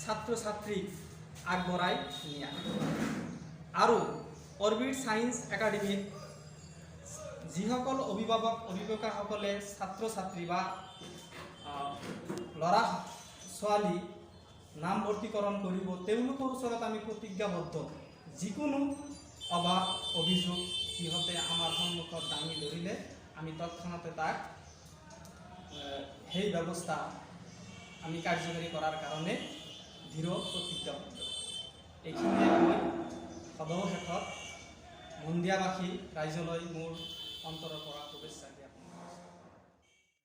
ছাত্ৰ ছাত্ৰী আগবঢ়াই নিয়া আৰু অৰবিট সায়েন্স একাডেমীত যিসকল অভিভাৱকসকলে ছাত্ৰ ছাত্ৰী বা ল'ৰা ছোৱালী নামভৰ্তিকৰণ কৰিব তেওঁলোকৰ ওচৰত আমি প্ৰতিজ্ঞাবদ্ধ যিকোনো অভাৱ অভিযোগ সিহঁতে আমাৰ সন্মুখত দাঙি ধৰিলে আমি তৎক্ষণাতে তাক সেই ব্যৱস্থা আমি কাৰ্যকৰী কৰাৰ কাৰণে দৃঢ় প্ৰতিজ্ঞাবদ্ধ। এইখিনিয়ে মই সদৌ শেষত মন্দিয়াবাসী ৰাইজলৈ মোৰ অন্তৰৰ পৰা শুভেচ্ছা।